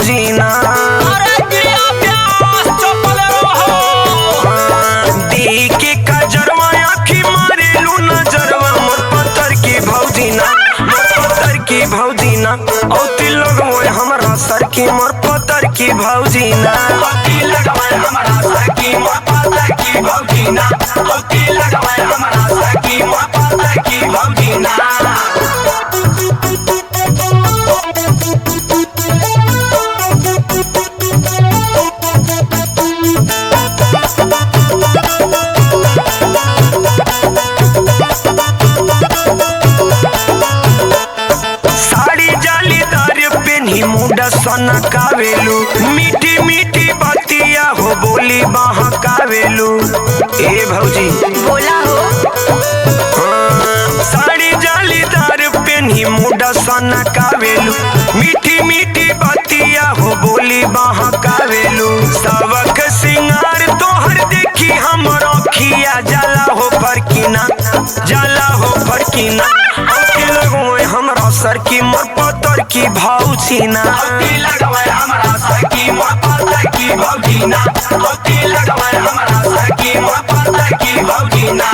भौजी ना। दी के कजरवा आखी मारेलू नजरवा मोर पत्थर की भौजी ना, मोर पत्थर की भौजी ना। औती लगवे हमरा सर की मोर पत्थर की भौजी ना। औती लगवे हमरा सर की मोर पत्थर की भौजी ना। औती लगवे हमरा सर की मोर पत्थर की भौजी ना। मुंडा सोना कावेलू मीठी मीठी बतिया हो बोली बहकावेलू। ए भौजी बोला हो। साड़ी जालीदार पेन्ही मुंडा सोना कावेलू मीठी मीठी बतिया हो बोली बहकावेलू। सबक सिंगार तोहर देखी हमर अखिया जाला हो फरकीना, जाला हो फरकीना। हमरा सर की मोर पत्थर की भौजी ना। औती लगवे हमरा सर की मोर पत्थर की भौजी ना। औती लगवे हमरा सर की मोर पत्थर की भौजी ना।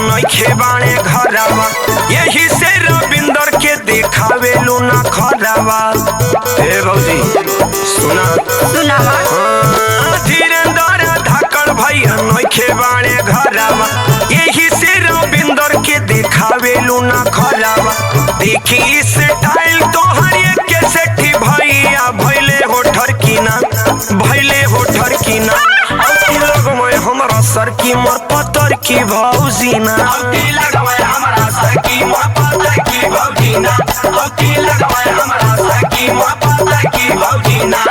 नइखे बाणे घरवा यही से रविंदर के देखावेलू ना खरवा। ए भौजी सुना सुनावा। धीरेंद्र धाकड़ भैया नइखे बाणे घरवा यही से रविंदर के देखावेलू ना खरवा। देखी स्टाइल तोहर के सेठी भैया भैले हो ठरकीना, भैले हो ठरकीना। हमरा सर की मोर पत्थर की भौजी ना। औती लगवे हमरा सर की मोर पत्थर की भौजी ना। औती लगवे हमरा सर की मोर पत्थर की भौजी ना।